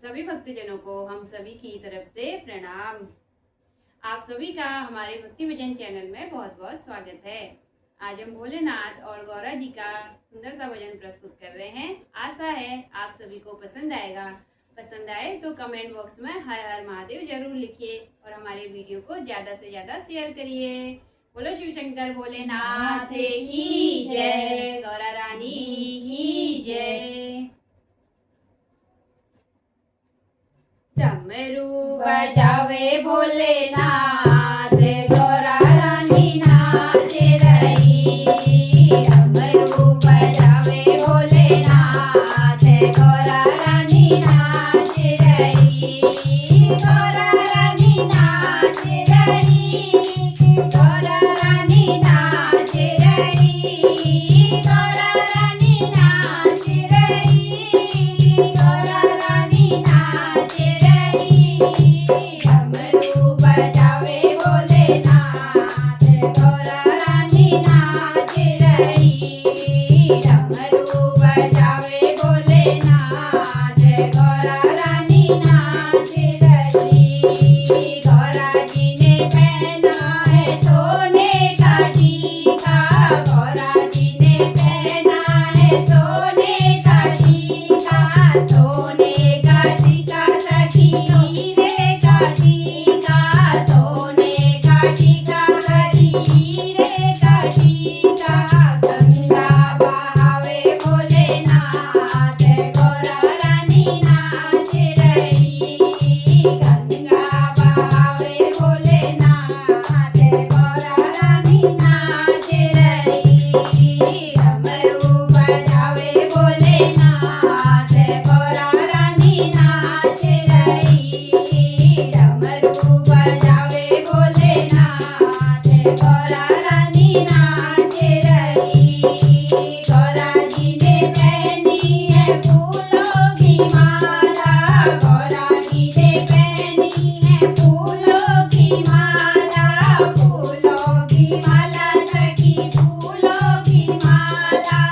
सभी भक्तजनों को हम सभी की तरफ से प्रणाम। आप सभी का हमारे भक्ति भजन चैनल में बहुत बहुत स्वागत है। आज हम भोलेनाथ और गौरा जी का सुंदर सा भजन प्रस्तुत कर रहे हैं। आशा है आप सभी को पसंद आएगा। पसंद आए तो कमेंट बॉक्स में हर हर महादेव जरूर लिखिए और हमारे वीडियो को ज़्यादा से ज़्यादा शेयर करिए। बोलो शिव शंकर भोलेनाथ की जय, गौरा रानी की जय। डमरू बजावे भोलेनाथ, गौरा रानी नाच रही। डमरू बजावे भोलेनाथ, गौरा रानी नाच रही। गौरा रानी नाच रही, गौरा रानी नाच रही। गौरा रानी नाच रही, गौरा रानी नाच रही। डमरू बजावे भोलेनाथ, गौरा रानी नाच रही। डमरू बजावे भोलेनाथ, गौरा रानी नाच रही। गौरा जी ने पहना है सोने का टीका, गौरा जी ने पहना है सोने का टीका। सोने का टीका सखी, हीरे का टीका। सोने का टीका सखी, हीरे का टीका। गंगा बहावे भोलेनाथ, गौरा रानी नाच रही। गंगा बहावे भोलेनाथ, गौरा रानी नाच रही। डमरू बजावे भोलेनाथ, गौरा रानी नाच रही। डमरू बजावे भोलेनाथ, गौरा रानी नाच रही। गौरा जी ने पहनी है फूलों की माला, गौरा जी ने पहनी है फूलों की माला। फूलों की माला सखी, फूलों की माला।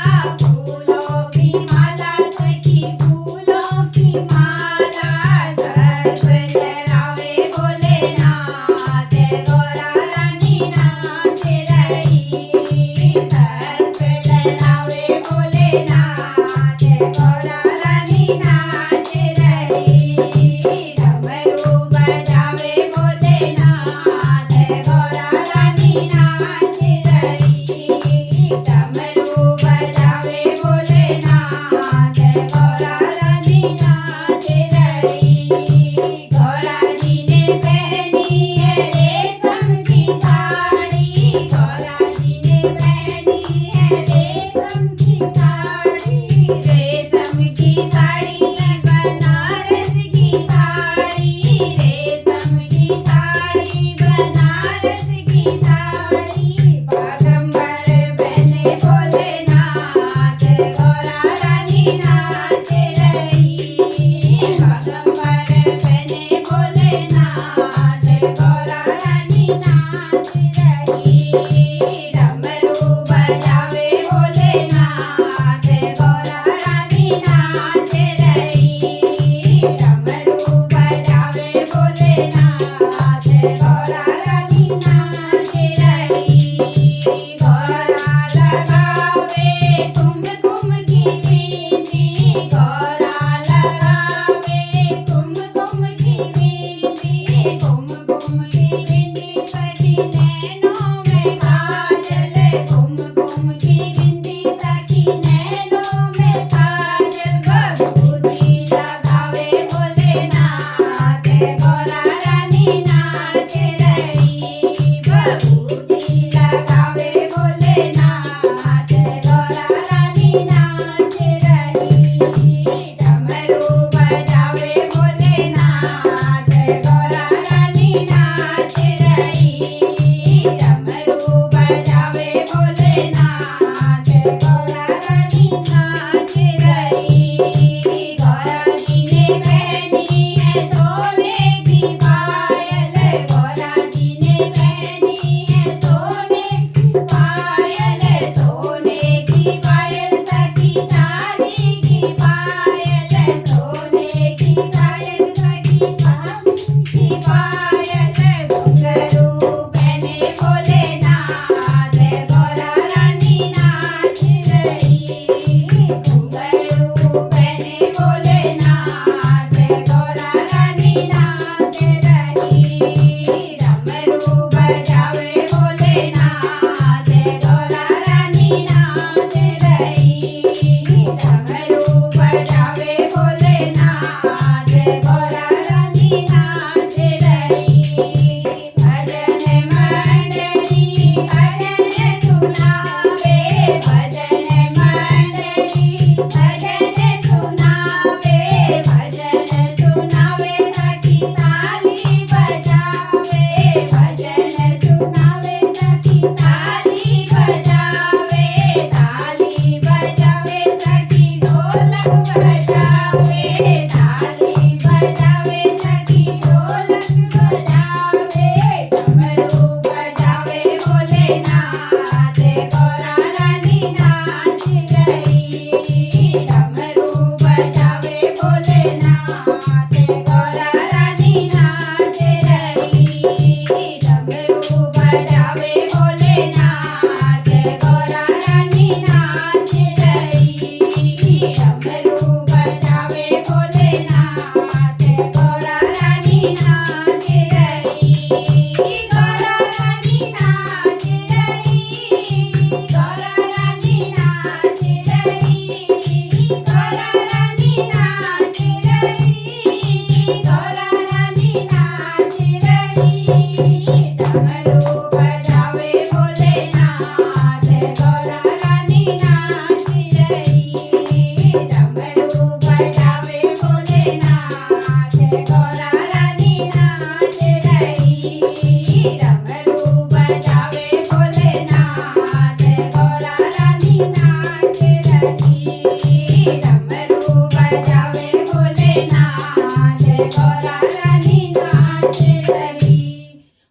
फूलों की माला सखी, फूलों की माला। सर्प लहरावे भोलेनाथ, गौरा रानी नाच रही। सर्प लहरावे भोलेनाथ, गौरा रानी नाच रही। डमरू बजावे भोलेनाथ, गौरा रानी नाच रही। डमरू बजावे भोलेनाथ, गौरा रानी नाच रही। गौरा जी ने पहनी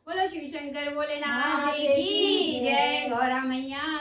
बोलो शिव शंकर भोलेनाथ की जय, गौरा मैया